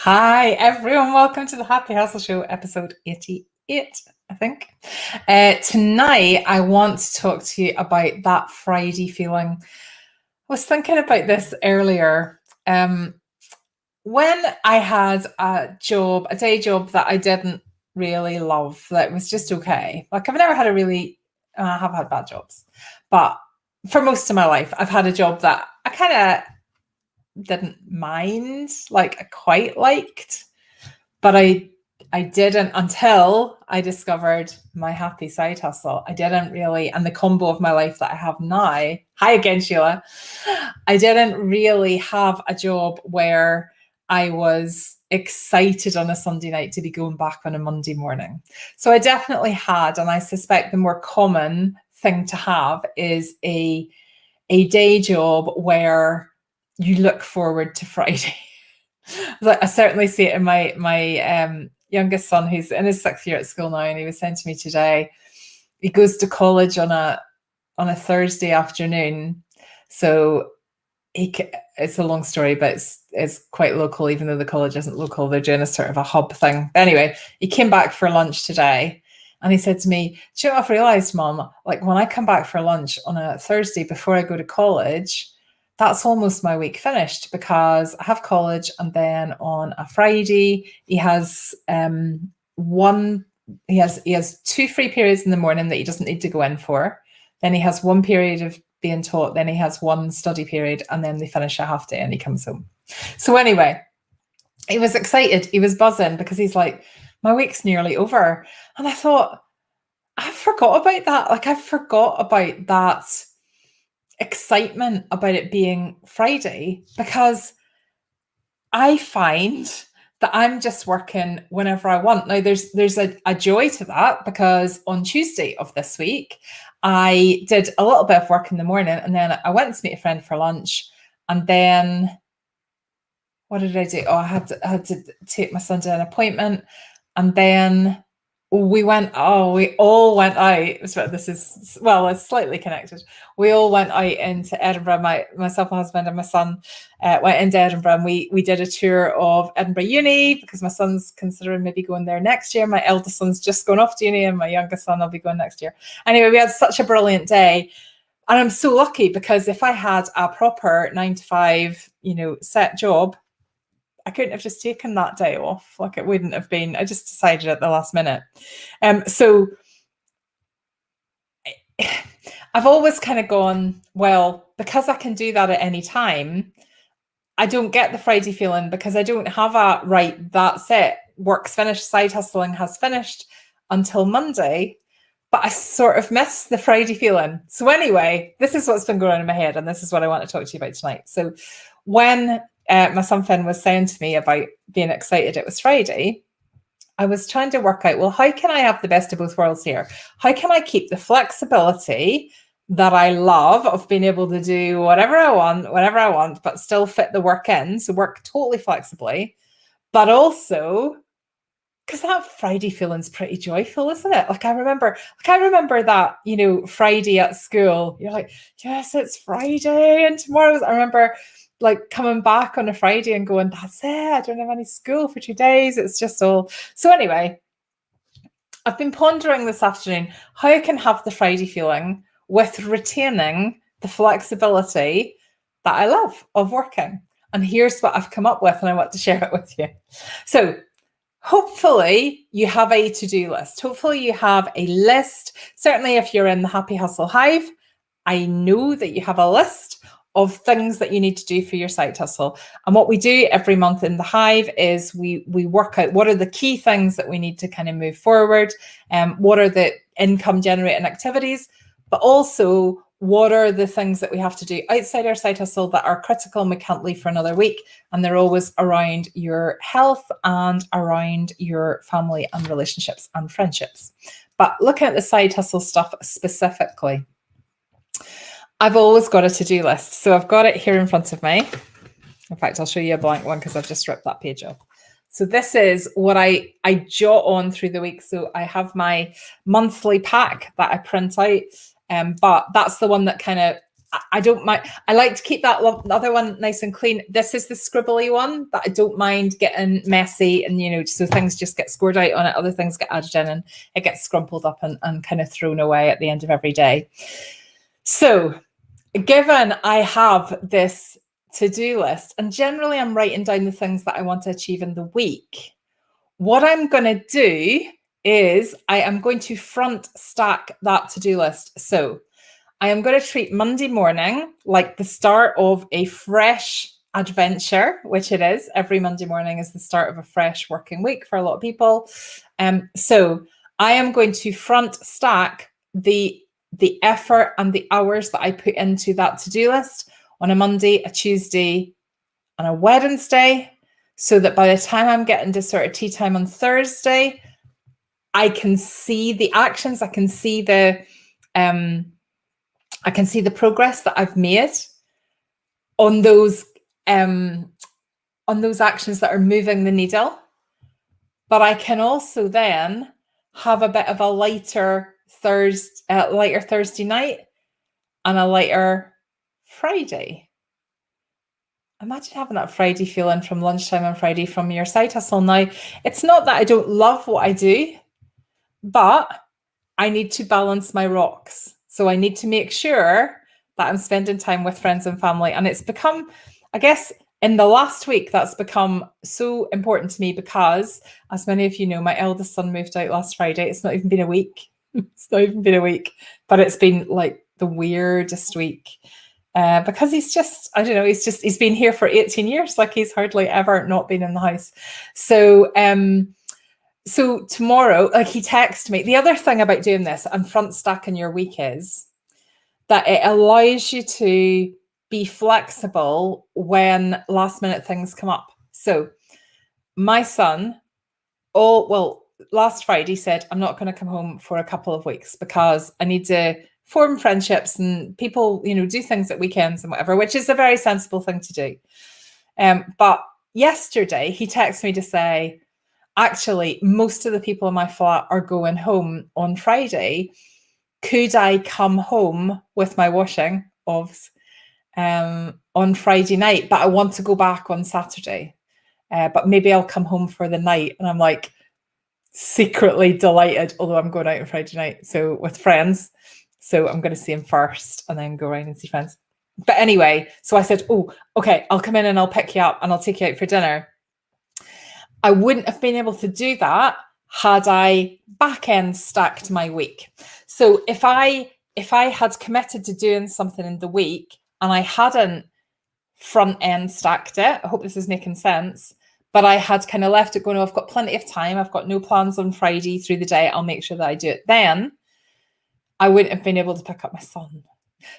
Hi, everyone. Welcome to the Happy Hustle Show, episode 88, I think. Tonight, I want to talk to you about that Friday feeling. I was thinking about this earlier. When I had a day job that I didn't really love, that was just okay. Like, I've never had I have had bad jobs, but for most of my life, I've had a job that I kind of didn't mind, like I quite liked. But I didn't until I discovered my happy side hustle. I didn't really, and the combo of my life that I have now, hi again, Sheila. I didn't really have a job where I was excited on a Sunday night to be going back on a Monday morning. So I definitely had, and I suspect the more common thing to have is a day job where you look forward to Friday. I certainly see it in my youngest son, who's in his 6th year at school now, and he was saying to me today, he goes to college on a Thursday afternoon. So it's a long story, but it's quite local, even though the college isn't local. They're doing a sort of a hub thing. But anyway, he came back for lunch today, and he said to me, "Do you know what I've realised, Mum? Like, when I come back for lunch on a Thursday before I go to college, that's almost my week finished, because I have college, and then on a Friday he has he has 2 free periods in the morning that he doesn't need to go in for. Then he has 1 period of being taught, then he has 1 study period, and then they finish a half day and he comes home." So anyway, he was excited, he was buzzing, because he's like, my week's nearly over. And I thought, I forgot about that. Like, I forgot about that excitement about it being Friday, because I find that I'm just working whenever I want. Now, there's a joy to that, because on Tuesday of this week, I did a little bit of work in the morning, and then I went to meet a friend for lunch. And then what did I do? Oh, I had to take my son to an appointment, and then we all went out. This is, well, it's slightly connected. We all went out into Edinburgh. Myself, my husband, and my son went into Edinburgh, and we did a tour of Edinburgh Uni, because my son's considering maybe going there next year. My eldest son's just going off to uni, and my youngest son will be going next year. Anyway, we had such a brilliant day. And I'm so lucky, because if I had a proper 9 to 5, set job, I couldn't have just taken that day off. Like, it wouldn't have been, I just decided at the last minute. So I've always kind of gone, well, because I can do that at any time, I don't get the Friday feeling, because I don't have a, right, that's it, work's finished, side hustling has finished until Monday. But I sort of miss the Friday feeling. So anyway, this is what's been going on in my head, and this is what I want to talk to you about tonight. So when my son Finn was saying to me about being excited it was Friday, I was trying to work out, well, how can I have the best of both worlds here? How can I keep the flexibility that I love of being able to do whatever I want, but still fit the work in, so work totally flexibly, but also, because that Friday feeling's pretty joyful, isn't it? Like, I remember that, Friday at school, you're like, yes, it's Friday, and tomorrow's, I remember like coming back on a Friday and going, that's it, I don't have any school for 2 days. It's just all. So anyway, I've been pondering this afternoon how I can have the Friday feeling with retaining the flexibility that I love of working. And here's what I've come up with, and I want to share it with you. So hopefully you have a to-do list. Hopefully you have a list. Certainly if you're in the Happy Hustle Hive, I know that you have a list of things that you need to do for your side hustle. And what we do every month in the Hive is we work out what are the key things that we need to kind of move forward, what are the income generating activities, but also what are the things that we have to do outside our side hustle that are critical and we can't leave for another week. And they're always around your health and around your family and relationships and friendships. But looking at the side hustle stuff specifically, I've always got a to-do list. So I've got it here in front of me. In fact, I'll show you a blank one, because I've just ripped that page off. So this is what I jot on through the week. So I have my monthly pack that I print out, but that's the one that kind of I don't mind. I like to keep that other one nice and clean. This is the scribbly one that I don't mind getting messy, and so things just get scored out on it. Other things get added in, and it gets scrumpled up and kind of thrown away at the end of every day. So, given I have this to-do list, and generally I'm writing down the things that I want to achieve in the week, what I'm going to do is I am going to front stack that to-do list. So I am going to treat Monday morning like the start of a fresh adventure, which it is. Every Monday morning is the start of a fresh working week for a lot of people. So I am going to front stack the effort and the hours that I put into that to-do list on a Monday, a Tuesday, and a Wednesday, so that by the time I'm getting to sort of tea time on Thursday, I can see the actions, I can see the progress that I've made on those actions that are moving the needle. But I can also then have a bit of a lighter Thursday night and a lighter Friday. Imagine having that Friday feeling from lunchtime on Friday from your side hustle. Now, it's not that I don't love what I do, but I need to balance my rocks. So I need to make sure that I'm spending time with friends and family. And it's become, I guess, in the last week, that's become so important to me because, as many of you know, my eldest son moved out last Friday. It's not even been a week. It's not even been a week, but it's been like the weirdest week. Because he's just, I don't know, he's been here for 18 years. Like he's hardly ever not been in the house. So tomorrow, like he texted me. The other thing about doing this and front stacking your week is that it allows you to be flexible when last minute things come up. So my son, last Friday said, I'm not going to come home for a couple of weeks because I need to form friendships and people, do things at weekends and whatever, which is a very sensible thing to do. But yesterday he texted me to say, actually, most of the people in my flat are going home on Friday. Could I come home with my washing on Friday night? But I want to go back on Saturday. But maybe I'll come home for the night. And I'm like secretly delighted, although I'm going out on Friday night. So with friends. So I'm going to see him first and then go around and see friends. But anyway, so I said, oh, okay, I'll come in and I'll pick you up and I'll take you out for dinner. I wouldn't have been able to do that had I back end stacked my week. So if I had committed to doing something in the week and I hadn't front end stacked it, I hope this is making sense, but I had kind of left it going, oh, I've got plenty of time. I've got no plans on Friday through the day. I'll make sure that I do it then. I wouldn't have been able to pick up my son.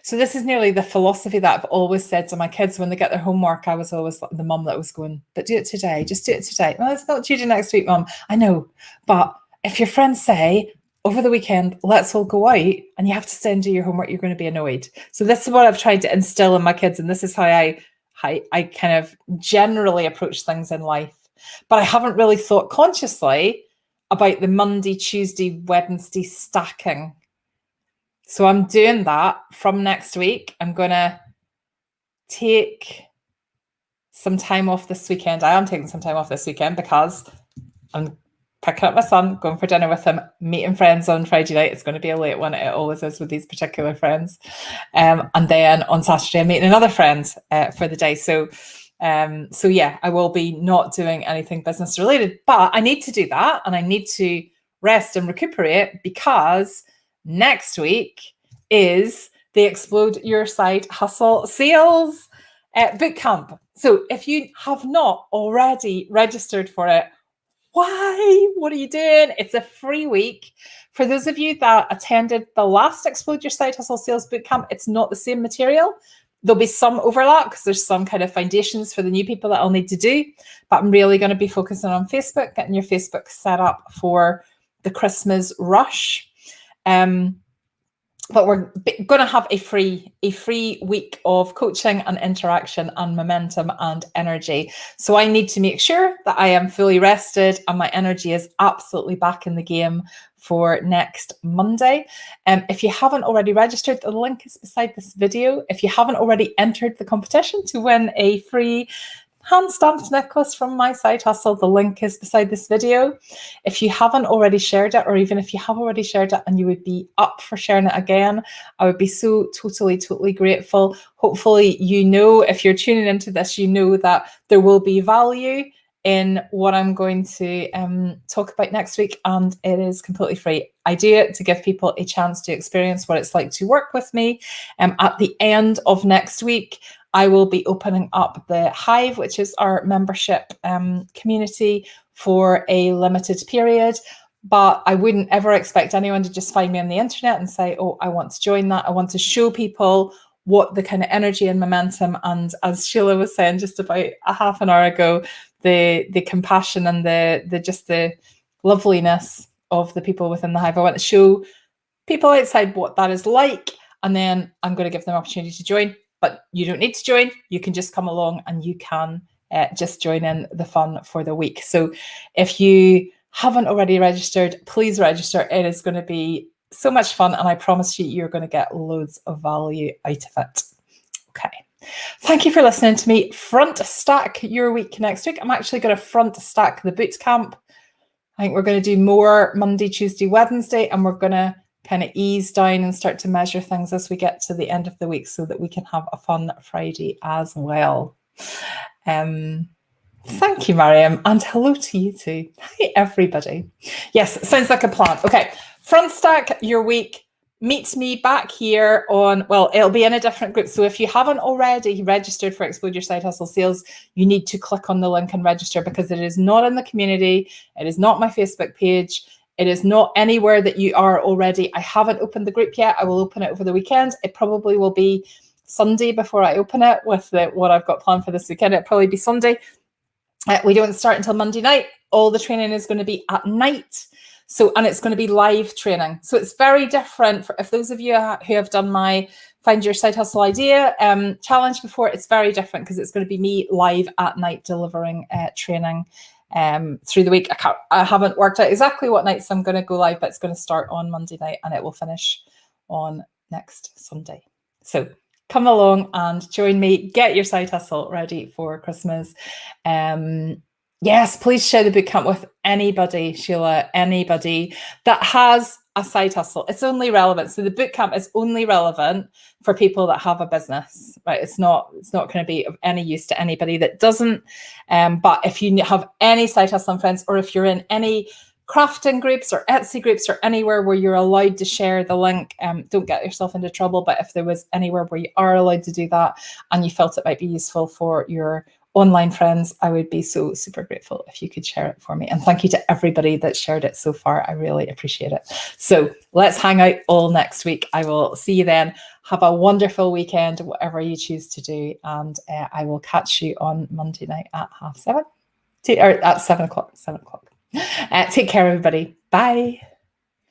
So this is nearly the philosophy that I've always said to my kids when they get their homework. I was always the mum that was going, but do it today. Just do it today. Well, it's not due next week, Mum. I know. But if your friends say over the weekend, let's all go out and you have to stay and do your homework, you're going to be annoyed. So this is what I've tried to instill in my kids. And this is how I kind of generally approach things in life. But I haven't really thought consciously about the Monday, Tuesday, Wednesday stacking. So I'm doing that from next week. I'm going to take some time off this weekend. I am taking some time off this weekend because I'm picking up my son, going for dinner with him, meeting friends on Friday night. It's going to be a late one. It always is with these particular friends. And then on Saturday, I'm meeting another friend for the day. So yeah, I will be not doing anything business related, but I need to do that. And I need to rest and recuperate because next week is the Explode Your Side Hustle Sales Bootcamp. So if you have not already registered for it, why? What are you doing? It's a free week. For those of you that attended the last Explode Your Side Hustle Sales Bootcamp, it's not the same material. There'll be some overlap because there's some kind of foundations for the new people that I'll need to do. But I'm really going to be focusing on Facebook, getting your Facebook set up for the Christmas rush. but we're going to have a free week of coaching and interaction and momentum and energy. So I need to make sure that I am fully rested and my energy is absolutely back in the game for next Monday. If you haven't already registered, the link is beside this video. If you haven't already entered the competition to win a free hand-stamped necklace from My Side Hustle, the link is beside this video. If you haven't already shared it, or even if you have already shared it and you would be up for sharing it again, I would be so totally grateful. Hopefully, you know, if you're tuning into this, you know that there will be value in what I'm going to talk about next week, and it is completely free. I do it to give people a chance to experience what it's like to work with me. At the end of next week, I will be opening up the Hive, which is our membership community, for a limited period. But I wouldn't ever expect anyone to just find me on the internet and say, oh, I want to join that. I want to show people what the kind of energy and momentum, and as Sheila was saying just about a half an hour ago, the compassion and the loveliness of the people within the Hive. I want to show people outside what that is like, and then I'm going to give them an opportunity to join. But you don't need to join. You can just come along and you can just join in the fun for the week. So if you haven't already registered, please register. It is going to be so much fun, and I promise you, you're going to get loads of value out of it. Okay. Thank you for listening to me front stack your week next week. I'm actually going to front stack the boot camp. I think we're going to do more Monday, Tuesday, Wednesday, and we're going to kind of ease down and start to measure things as we get to the end of the week so that we can have a fun Friday as well. Thank you, Mariam, and hello to you too. Hi, everybody. Yes, sounds like a plan. Okay, front stack your week. Meet me back here on, well, it'll be in a different group. So if you haven't already registered for Explode Your Side Hustle Sales, you need to click on the link and register, because it is not in the community. It is not my Facebook page. It is not anywhere that you are already. I haven't opened the group yet. I will open it over the weekend. It probably will be Sunday before I open it with what I've got planned for this weekend. It'll probably be Sunday. We don't start until Monday night. All the training is going to be at night. So, and it's going to be live training. So it's very different. If those of you who have done my Find Your Side Hustle Idea challenge before, it's very different because it's going to be me live at night delivering training through the week. I haven't worked out exactly what nights I'm going to go live, but it's going to start on Monday night and it will finish on next Sunday. So come along and join me. Get your side hustle ready for Christmas. Yes, please share the bootcamp with anybody, Sheila, anybody that has a side hustle. It's only relevant. So the bootcamp is only relevant for people that have a business, right? It's not going to be of any use to anybody that doesn't. But if you have any side hustling friends, or if you're in any crafting groups or Etsy groups or anywhere where you're allowed to share the link, don't get yourself into trouble. But if there was anywhere where you are allowed to do that and you felt it might be useful for your online friends, I would be so super grateful if you could share it for me. And thank you to everybody that shared it so far. I really appreciate it. So let's hang out all next week. I will see you then. Have a wonderful weekend, whatever you choose to do. And I will catch you on Monday night at 7:30, or at 7 o'clock. Take care, everybody. Bye.